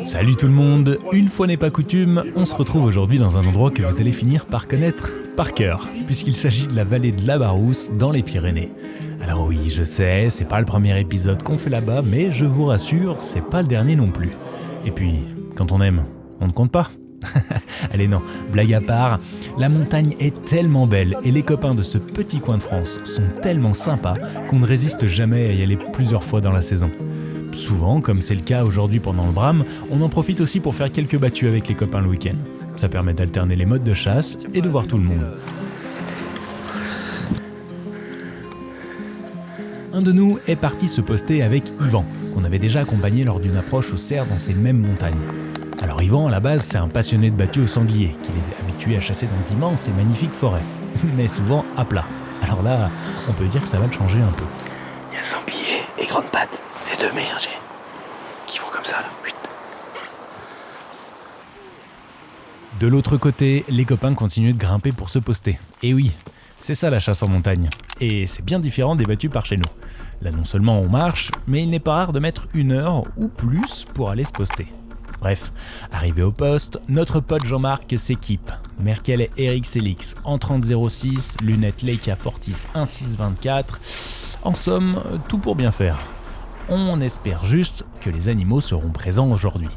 Salut tout le monde, une fois n'est pas coutume, on se retrouve aujourd'hui dans un endroit que vous allez finir par connaître par cœur, puisqu'il s'agit de la vallée de la Barousse dans les Pyrénées. Alors oui, je sais, c'est pas le premier épisode qu'on fait là-bas, mais je vous rassure, c'est pas le dernier non plus. Et puis, quand on aime, on ne compte pas. Allez non, blague à part, la montagne est tellement belle et les copains de ce petit coin de France sont tellement sympas qu'on ne résiste jamais à y aller plusieurs fois dans la saison. Souvent, comme c'est le cas aujourd'hui pendant le Brame, on en profite aussi pour faire quelques battues avec les copains le week-end. Ça permet d'alterner les modes de chasse et de voir tout le monde. Un de nous est parti se poster avec Yvan, qu'on avait déjà accompagné lors d'une approche au cerf dans ces mêmes montagnes. Alors Yvan, à la base, c'est un passionné de battues au sanglier, qu'il est habitué à chasser dans d'immenses et magnifiques forêts, mais souvent à plat. Alors là, on peut dire que ça va le changer un peu. Il y a sanglier et grande patte, les deux meilleurs qui vont comme ça là. Vite. De l'autre côté, les copains continuent de grimper pour se poster. Et oui, c'est ça la chasse en montagne. Et c'est bien différent des battues par chez nous. Là non seulement on marche, mais il n'est pas rare de mettre 1 heure ou plus pour aller se poster. Bref, arrivé au poste, notre pote Jean-Marc s'équipe. Merkel et RX Helix en 3006, lunettes Leica Fortis 1624. En somme, tout pour bien faire. On espère juste que les animaux seront présents aujourd'hui.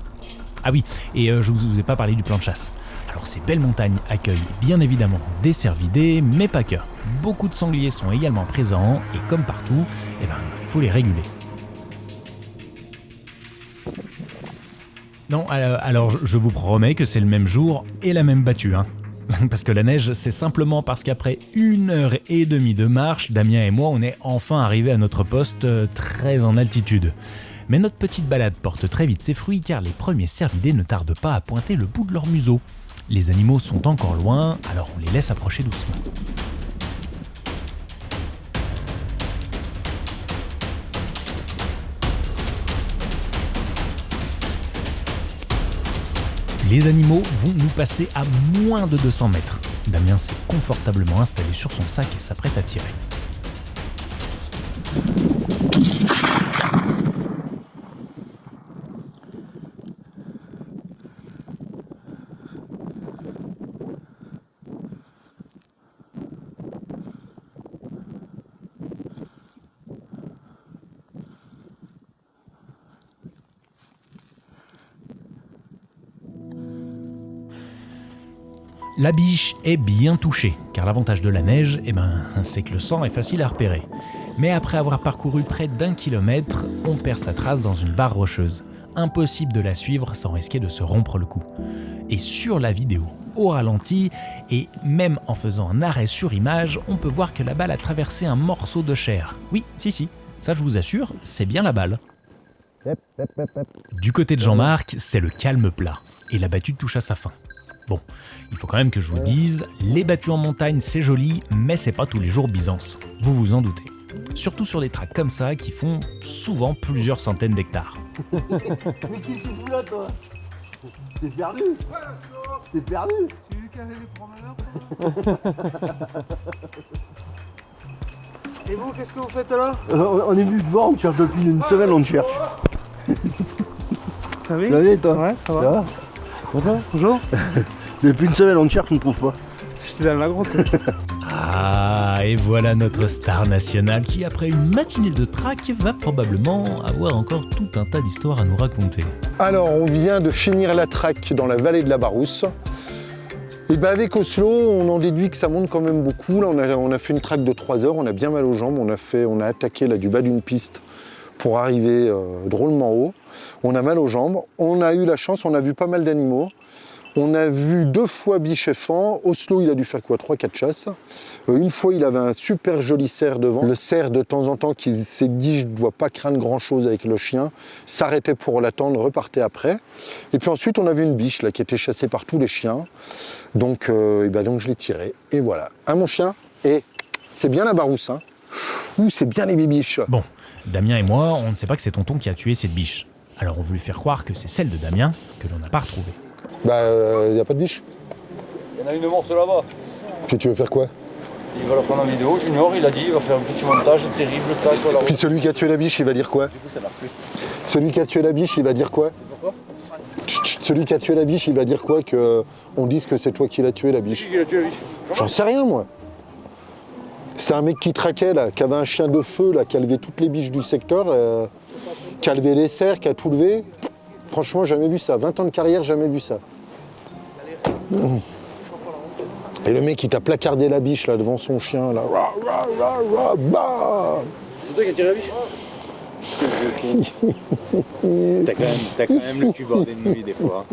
Ah oui, et je vous ai pas parlé du plan de chasse. Alors ces belles montagnes accueillent bien évidemment des cervidés, mais pas que. Beaucoup de sangliers sont également présents, et comme partout, il faut les réguler. Non, alors je vous promets que c'est le même jour et la même battue, hein. Parce que la neige, c'est simplement parce qu'après 1h30 de marche, Damien et moi, on est enfin arrivés à notre poste très en altitude. Mais notre petite balade porte très vite ses fruits car les premiers cervidés ne tardent pas à pointer le bout de leur museau. Les animaux sont encore loin, alors on les laisse approcher doucement. Les animaux vont nous passer à moins de 200 mètres. Damien s'est confortablement installé sur son sac et s'apprête à tirer. La biche est bien touchée, car l'avantage de la neige, c'est que le sang est facile à repérer. Mais après avoir parcouru près d'1 kilomètre, on perd sa trace dans une barre rocheuse. Impossible de la suivre sans risquer de se rompre le cou. Et sur la vidéo, au ralenti, et même en faisant un arrêt sur image, on peut voir que la balle a traversé un morceau de chair. Oui, si, ça je vous assure, c'est bien la balle. Du côté de Jean-Marc, c'est le calme plat, et la battue touche à sa fin. Bon, il faut quand même que je vous dise, les battues en montagne c'est joli, mais c'est pas tous les jours Byzance, vous vous en doutez. Surtout sur des tracts comme ça qui font souvent plusieurs centaines d'hectares. Mais qui se fout là toi? T'es perdu? T'es perdu? Tu veux caler les promeneurs? Et vous, qu'est-ce que vous faites là? On est venu te voir, on te cherche depuis une semaine, on te cherche. Ça va? Ça va toi? Ouais, ça va. Bonjour. Depuis une semaine, on te cherche, on ne trouve pas. Je te donne la grotte. Ah, et voilà notre star nationale qui, après une matinée de track, va probablement avoir encore tout un tas d'histoires à nous raconter. Alors, on vient de finir la track dans la vallée de la Barousse. Et avec Oslo, on en déduit que ça monte quand même beaucoup. Là, on a fait une track de 3 heures, on a bien mal aux jambes. On a attaqué là, du bas d'une piste pour arriver drôlement haut. On a mal aux jambes. On a eu la chance, on a vu pas mal d'animaux. On a vu 2 fois biche et faon. Oslo, il a dû faire quoi, 3-4 chasses. Une fois, il avait un super joli cerf devant. Le cerf, de temps en temps, qui s'est dit, je ne dois pas craindre grand-chose avec le chien, s'arrêtait pour l'attendre, repartait après. Et puis ensuite, on a vu une biche là, qui était chassée par tous les chiens. Donc, donc je l'ai tiré. Et voilà. Hein, mon chien? Et c'est bien la Barousse. Hein. Ouh, c'est bien les bibiches. Bon, Damien et moi, on ne sait pas que c'est tonton qui a tué cette biche. Alors on veut lui faire croire que c'est celle de Damien que l'on n'a pas retrouvée. Y a pas de biche? Il y en a une morte là-bas. Puis tu veux faire quoi? Il va la prendre en vidéo. Junior, il a dit, il va faire un petit montage terrible. Tac, voilà. Puis celui qui a tué la biche, il va dire quoi? Du coup, ça marche plus. Celui qui a tué la biche, il va dire quoi? Pourquoi? Celui qui a tué la biche, il va dire quoi? Qu'on dise que c'est toi qui l'as tué la biche? Qui a tué la biche? J'en sais rien, moi. C'était un mec qui traquait, là, qui avait un chien de feu, là, qui a levé toutes les biches du secteur, qui a levé les cerfs, qui a tout levé. Franchement, jamais vu ça. 20 ans de carrière, jamais vu ça. Et le mec, il t'a placardé la biche, là, devant son chien, là. Bam. C'est toi qui as tiré la biche? T'as quand même le cul bordé de nuit des fois.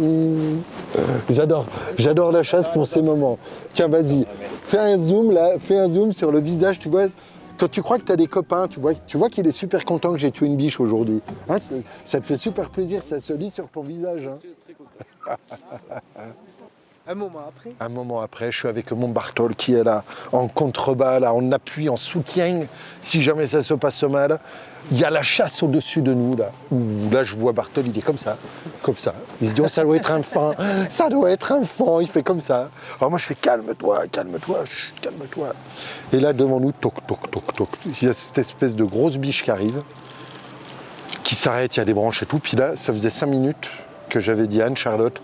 J'adore la chasse pour ces moments. Tiens, vas-y, fais un zoom là, fais un zoom sur le visage, tu vois. Quand tu crois que tu as des copains, tu vois qu'il est super content que j'ai tué une biche aujourd'hui. Hein, ça te fait super plaisir, ça se lit sur ton visage. Hein. Un moment après, je suis avec mon Bartol qui est là, en contrebas, là, en appui, en soutien, si jamais ça se passe mal. Il y a la chasse au-dessus de nous, là. Là, je vois Bartol, il est comme ça. Il se dit, oh, ça doit être un fan, ça doit être un fan, il fait comme ça. Alors moi, je fais, calme-toi, chut, calme-toi. Et là, devant nous, toc, toc, toc, toc. Il y a cette espèce de grosse biche qui arrive, qui s'arrête, il y a des branches et tout. Puis là, ça faisait 5 minutes que j'avais dit à Anne-Charlotte,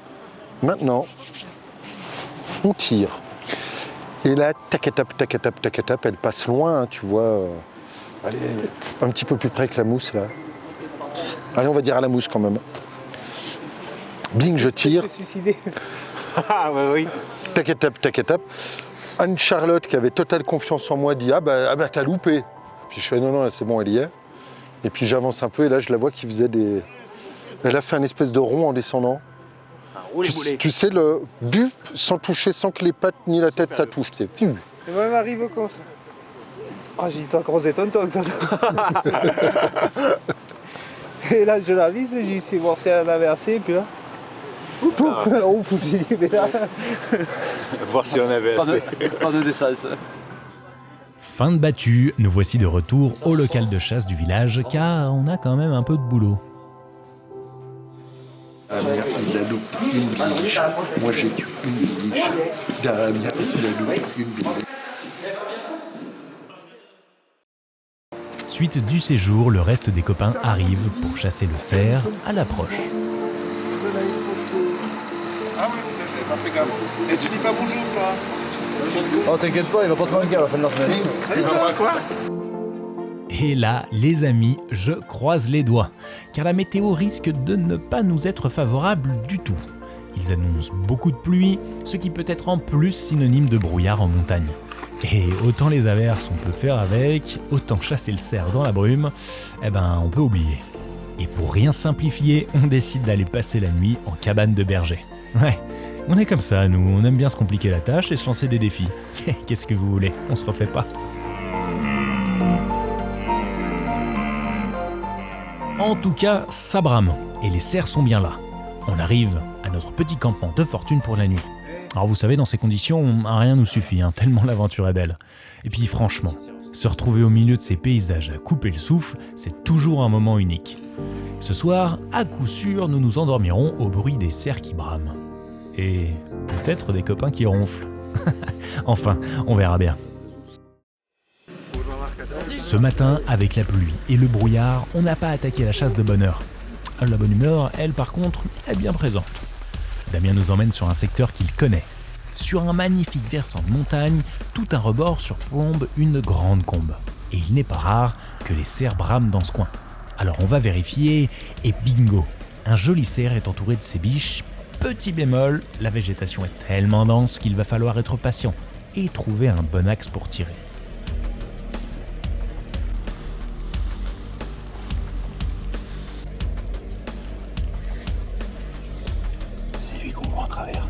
maintenant, on tire. Et là, tac-tac, elle passe loin, hein, tu vois. Allez, un petit peu plus près que la mousse, là. Allez, on va dire à la mousse, quand même. Bing, je tire. C'est suicidé. Ah, bah oui. Tac-tac. Anne-Charlotte, qui avait totale confiance en moi, dit ah bah t'as loupé. Puis je fais non, c'est bon, elle y est. Et puis j'avance un peu, et là, je la vois qui faisait des... Elle a fait un espèce de rond en descendant. Tu sais, le but sans toucher, sans que les pattes ni la tête ça touche. C'est Et moi, elle m'arrive comme ça. Ah, j'ai dit, toi, gros étonne-toi. Et là, je la vise, j'ai dit, c'est bon, c'est un inversé, et puis là. J'ai dit, mais là. Voir si on avait assez. Pas de décence. Fin de battue, nous voici de retour au local de chasse du village car on a quand même un peu de boulot. Damien, il a loupé une biche. Moi, j'ai tué une biche. Damien, il a loupé une biche. Suite du séjour, le reste des copains arrivent pour chasser le cerf à l'approche. Ah oui, j'avais pas fait gaffe. Et tu dis pas bonjour, toi? Oh, t'inquiète pas, il va pas te manquer à la fin de la semaine. Allez, toi, quoi? Et là, les amis, je croise les doigts, car la météo risque de ne pas nous être favorable du tout. Ils annoncent beaucoup de pluie, ce qui peut être en plus synonyme de brouillard en montagne. Et autant les averses on peut faire avec, autant chasser le cerf dans la brume, on peut oublier. Et pour rien simplifier, on décide d'aller passer la nuit en cabane de berger. Ouais, on est comme ça nous, on aime bien se compliquer la tâche et se lancer des défis. Qu'est-ce que vous voulez, on se refait pas. En tout cas, ça brame, et les cerfs sont bien là. On arrive à notre petit campement de fortune pour la nuit. Alors vous savez, dans ces conditions, rien nous suffit, tellement l'aventure est belle. Et puis franchement, se retrouver au milieu de ces paysages à couper le souffle, c'est toujours un moment unique. Ce soir, à coup sûr, nous nous endormirons au bruit des cerfs qui brament. Et peut-être des copains qui ronflent. Enfin, on verra bien. Ce matin, avec la pluie et le brouillard, on n'a pas attaqué la chasse de bonne heure. La bonne humeur, elle par contre, est bien présente. Damien nous emmène sur un secteur qu'il connaît. Sur un magnifique versant de montagne, tout un rebord surplombe une grande combe. Et il n'est pas rare que les cerfs brament dans ce coin. Alors on va vérifier, et bingo, un joli cerf est entouré de ses biches. Petit bémol, la végétation est tellement dense qu'il va falloir être patient et trouver un bon axe pour tirer. C'est lui qu'on voit en travers.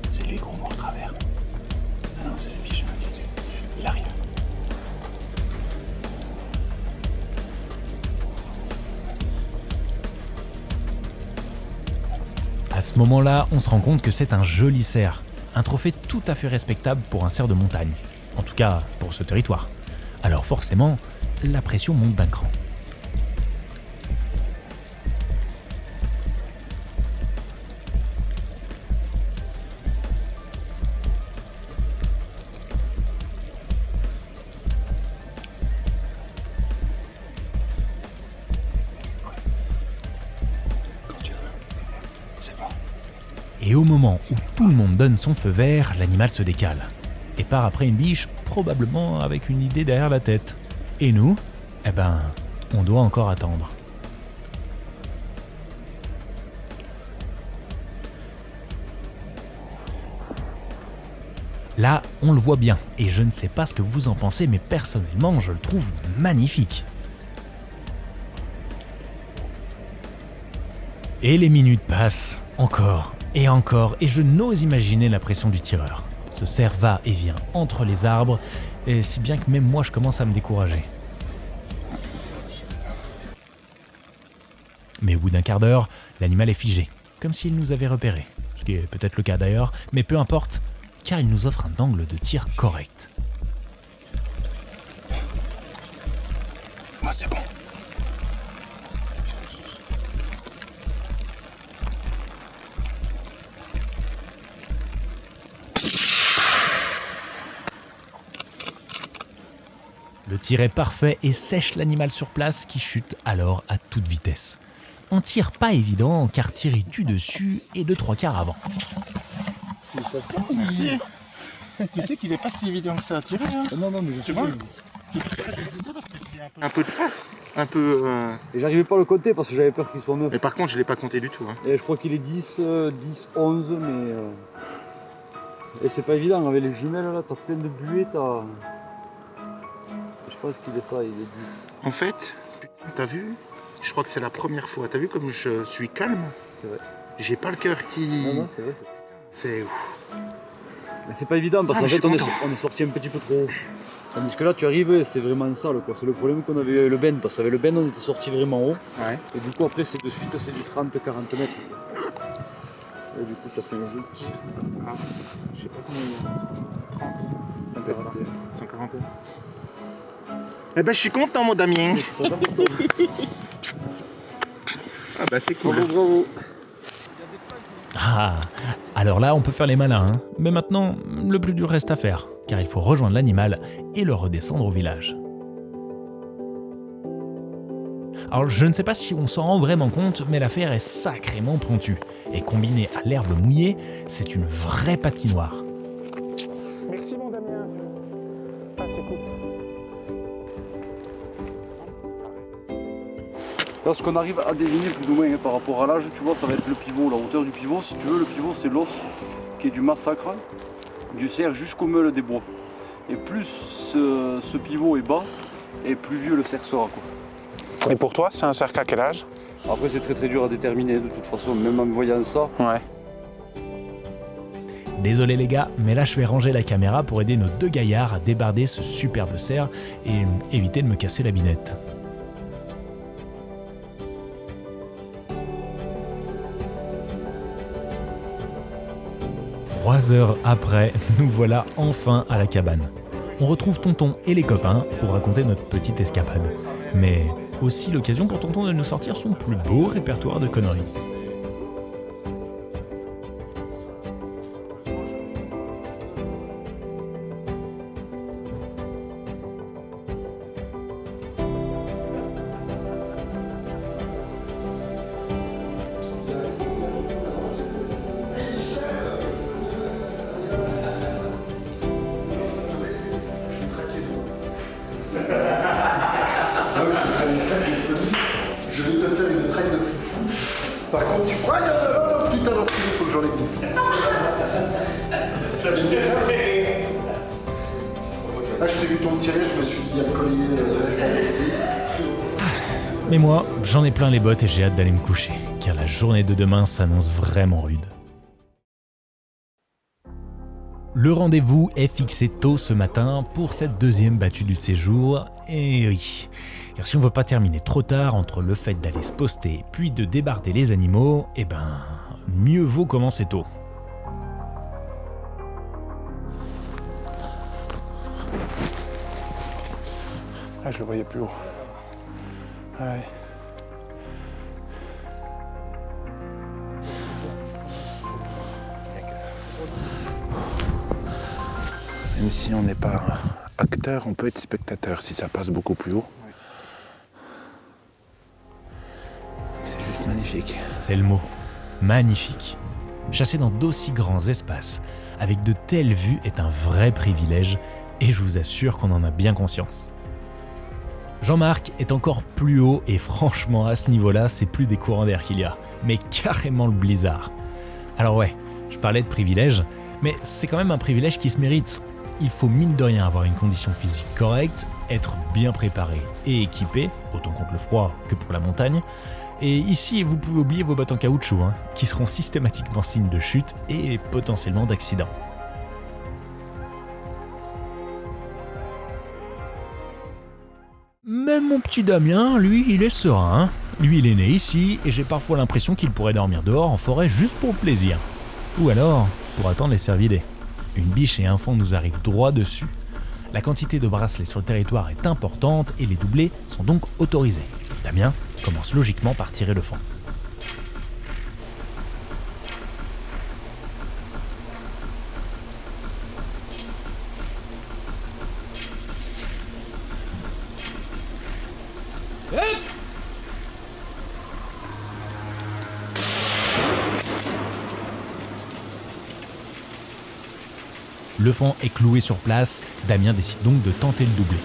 C'est lui qu'on voit en travers. Ah non, c'est le biche. Il arrive. À ce moment-là, on se rend compte que c'est un joli cerf. Un trophée tout à fait respectable pour un cerf de montagne. En tout cas, pour ce territoire. Alors forcément, la pression monte d'un cran. Quand tu veux. C'est Et au moment où tout le monde donne son feu vert, l'animal se décale et part après une biche, probablement avec une idée derrière la tête. Et nous, eh ben, on doit encore attendre. Là, on le voit bien, et je ne sais pas ce que vous en pensez, mais personnellement, je le trouve magnifique. Et les minutes passent, encore, et je n'ose imaginer la pression du tireur. Ce cerf va et vient entre les arbres, et si bien que même moi je commence à me décourager. Mais au bout d'un quart d'heure, l'animal est figé, comme s'il nous avait repérés. Ce qui est peut-être le cas d'ailleurs, mais peu importe, car il nous offre un angle de tir correct. Moi, c'est bon. Le tir est parfait et sèche l'animal sur place qui chute alors à toute vitesse. Un tir pas évident car tirer du dessus et de 3/4 avant. Merci. Tu sais qu'il n'est pas si évident que ça à tirer. Hein. Non, mais je Tu vois un peu de face, un peu... Et j'arrivais pas à le compter parce que j'avais peur qu'il soit 9. Mais par contre, je l'ai pas compté du tout. Hein. Et je crois qu'il est 10, 11, mais... Et c'est pas évident, avec les jumelles là, t'as plein de buées, t'as... Je pense qu'il est ça, il est 10. En fait, t'as vu? Je crois que c'est la première fois. T'as vu comme je suis calme? C'est vrai. J'ai pas le cœur qui... Non, c'est vrai. C'est... Mais c'est pas évident parce qu'en je fait suis on est content. sorti un petit peu trop haut. Tandis que là tu arrives et c'est vraiment sale quoi. C'est le problème qu'on avait avec le Ben, parce qu'avec le Ben on était sorti vraiment haut. Ouais. Et du coup après c'est de suite c'est du 30-40 mètres. Et du coup t'as fait un jeu de tir. Ah, je sais pas combien il y a. 30, 140. Eh ben je suis content mon Damien. Ah bah c'est cool. Bravo. Ah, alors là on peut faire les malins, hein. Mais maintenant le plus dur reste à faire, car il faut rejoindre l'animal et le redescendre au village. Alors je ne sais pas si on s'en rend vraiment compte, mais l'affaire est sacrément pointue, et combinée à l'herbe mouillée, c'est une vraie patinoire. Merci mon Damien. Ah c'est cool. Lorsqu'on arrive à deviner plus ou moins par rapport à l'âge, tu vois, ça va être le pivot, la hauteur du pivot. Si tu veux, le pivot c'est l'os qui est du massacre, du cerf jusqu'au meule des bois. Et plus ce pivot est bas, et plus vieux le cerf sera quoi. Et pour toi, c'est un cerf à quel âge? Après c'est très dur à déterminer de toute façon, même en voyant ça. Ouais. Désolé les gars, mais là je vais ranger la caméra pour aider nos deux gaillards à débarder ce superbe cerf et éviter de me casser la binette. 3 heures après, nous voilà enfin à la cabane. On retrouve Tonton et les copains pour raconter notre petite escapade. Mais aussi l'occasion pour Tonton de nous sortir son plus beau répertoire de conneries. Je vais te faire une traîne de foufou. Par contre, tu crois, non, putain, l'autre, il faut que j'en ai vite. Là, je t'ai vu ton tirer, je me suis dit à collier récemment aussi. Mais moi, j'en ai plein les bottes et j'ai hâte d'aller me coucher, car la journée de demain s'annonce vraiment rude. Le rendez-vous est fixé tôt ce matin pour cette deuxième battue du séjour, et oui, car si on veut pas terminer trop tard entre le fait d'aller se poster puis de débarder les animaux, eh ben, mieux vaut commencer tôt. Ah, je le voyais plus haut. Ouais. Même si on n'est pas acteur, on peut être spectateur si ça passe beaucoup plus haut. C'est juste magnifique. C'est le mot. Magnifique. Chasser dans d'aussi grands espaces, avec de telles vues, est un vrai privilège et je vous assure qu'on en a bien conscience. Jean-Marc est encore plus haut et franchement à ce niveau-là, c'est plus des courants d'air qu'il y a, mais carrément le blizzard. Alors ouais, je parlais de privilège, mais c'est quand même un privilège qui se mérite. Il faut mine de rien avoir une condition physique correcte, être bien préparé et équipé, autant contre le froid que pour la montagne. Et ici, vous pouvez oublier vos bottes en caoutchouc, qui seront systématiquement signe de chute et potentiellement d'accident. Même mon petit Damien, lui, il est serein. Lui, il est né ici et j'ai parfois l'impression qu'il pourrait dormir dehors en forêt juste pour le plaisir. Ou alors, pour attendre les cervidés. Une biche et un faon nous arrivent droit dessus. La quantité de bracelets sur le territoire est importante et les doublés sont donc autorisés. Damien commence logiquement par tirer le faon. Le faon est cloué sur place, Damien décide donc de tenter le doublé.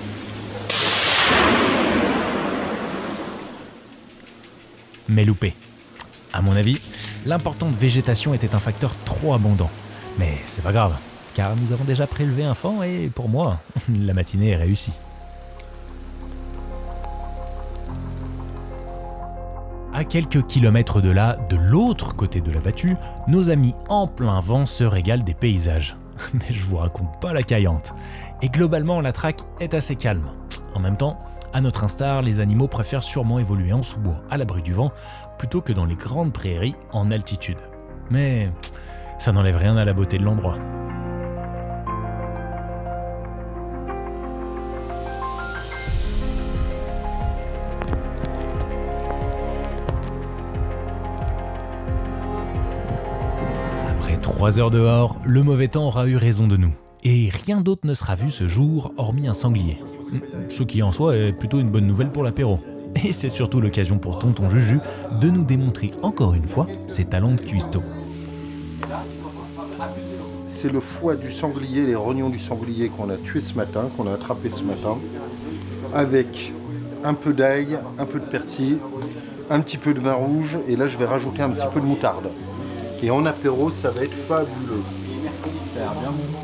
Mais loupé. À mon avis, l'importante végétation était un facteur trop abondant. Mais c'est pas grave, car nous avons déjà prélevé un faon et pour moi, la matinée est réussie. À quelques kilomètres de là, de l'autre côté de la battue, nos amis en plein vent se régalent des paysages. Mais je vous raconte pas la caillante. Et globalement, la traque est assez calme. En même temps, à notre instar, les animaux préfèrent sûrement évoluer en sous-bois à l'abri du vent plutôt que dans les grandes prairies en altitude. Mais ça n'enlève rien à la beauté de l'endroit. Après 3 heures dehors, le mauvais temps aura eu raison de nous. Et rien d'autre ne sera vu ce jour, hormis un sanglier. Ce qui en soi est plutôt une bonne nouvelle pour l'apéro. Et c'est surtout l'occasion pour tonton Juju de nous démontrer encore une fois ses talents de cuistot. C'est le foie du sanglier, les rognons du sanglier qu'on a tué ce matin, qu'on a attrapé ce matin, avec un peu d'ail, un peu de persil, un petit peu de vin rouge, et là je vais rajouter un petit peu de moutarde. Et en apéro, ça va être fabuleux. Ça a l'air bien bon.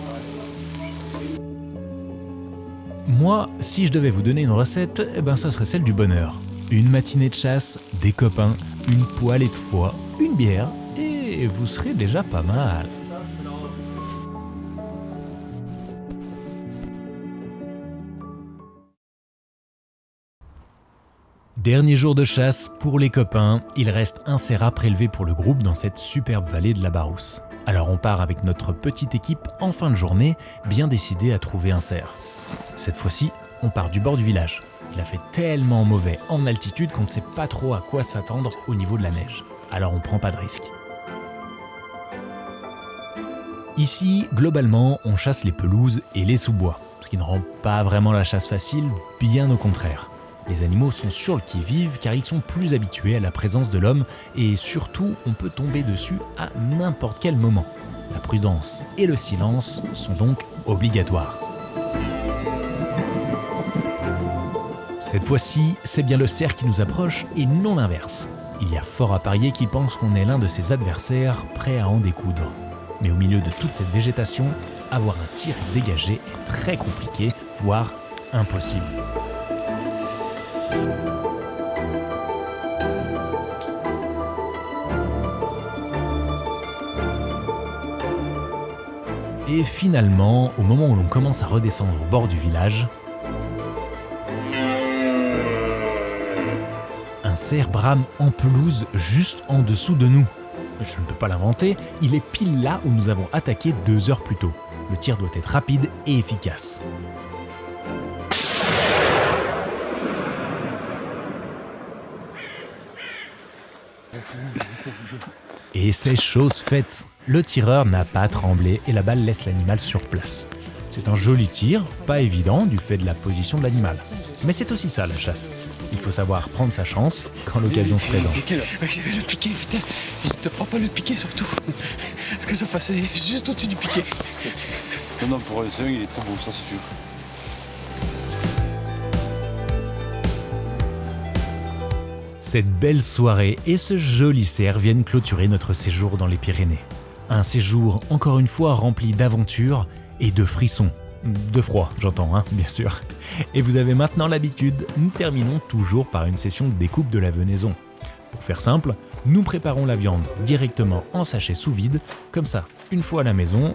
Moi, si je devais vous donner une recette, ça serait celle du bonheur. Une matinée de chasse, des copains, une poêlée de foie, une bière, et vous serez déjà pas mal. Dernier jour de chasse pour les copains, il reste un cerf à prélever pour le groupe dans cette superbe vallée de la Barousse. Alors on part avec notre petite équipe en fin de journée, bien décidé à trouver un cerf. Cette fois-ci, on part du bord du village. Il a fait tellement mauvais en altitude qu'on ne sait pas trop à quoi s'attendre au niveau de la neige. Alors on prend pas de risque. Ici, globalement, on chasse les pelouses et les sous-bois, ce qui ne rend pas vraiment la chasse facile, bien au contraire. Les animaux sont sur le qui-vive car ils sont plus habitués à la présence de l'homme et surtout, on peut tomber dessus à n'importe quel moment. La prudence et le silence sont donc obligatoires. Cette fois-ci, c'est bien le cerf qui nous approche et non l'inverse. Il y a fort à parier qu'il pense qu'on est l'un de ses adversaires prêt à en découdre. Mais au milieu de toute cette végétation, avoir un tir dégagé est très compliqué, voire impossible. Et finalement, au moment où l'on commence à redescendre au bord du village, un cerf brame en pelouse juste en dessous de nous. Je ne peux pas l'inventer, il est pile là où nous avons attaqué 2 heures plus tôt. Le tir doit être rapide et efficace. Et c'est chose faite. Le tireur n'a pas tremblé et la balle laisse l'animal sur place. C'est un joli tir, pas évident du fait de la position de l'animal. Mais c'est aussi ça la chasse. Il faut savoir prendre sa chance quand l'occasion se présente. J'ai le piqué, putain. Je te prends pas le piqué surtout. Parce que ça passait juste au-dessus du piqué. Non, pour le il est trop beau, ça c'est sûr. Cette belle soirée et ce joli cerf viennent clôturer notre séjour dans les Pyrénées. Un séjour encore une fois rempli d'aventures et de frissons. De froid, j'entends, hein, bien sûr. Et vous avez maintenant l'habitude, nous terminons toujours par une session de découpe de la venaison. Pour faire simple, nous préparons la viande directement en sachet sous vide, comme ça, une fois à la maison,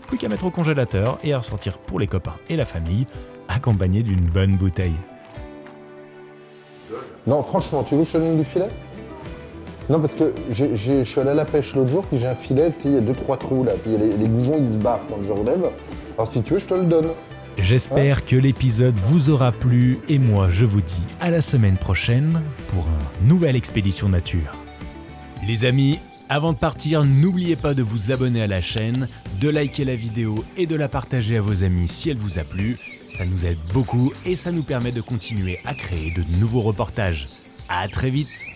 plus qu'à mettre au congélateur et à ressortir pour les copains et la famille, accompagné d'une bonne bouteille. Non, franchement, tu veux que je te donne du filet? Non, parce que je suis allé à la pêche l'autre jour, puis j'ai un filet, il y a 2-3 trous là, puis les bourgeons ils se barrent quand je relève. Alors si tu veux, je te le donne. J'espère que l'épisode vous aura plu et moi je vous dis à la semaine prochaine pour une nouvelle expédition nature. Les amis, avant de partir, n'oubliez pas de vous abonner à la chaîne, de liker la vidéo et de la partager à vos amis si elle vous a plu. Ça nous aide beaucoup et ça nous permet de continuer à créer de nouveaux reportages. À très vite!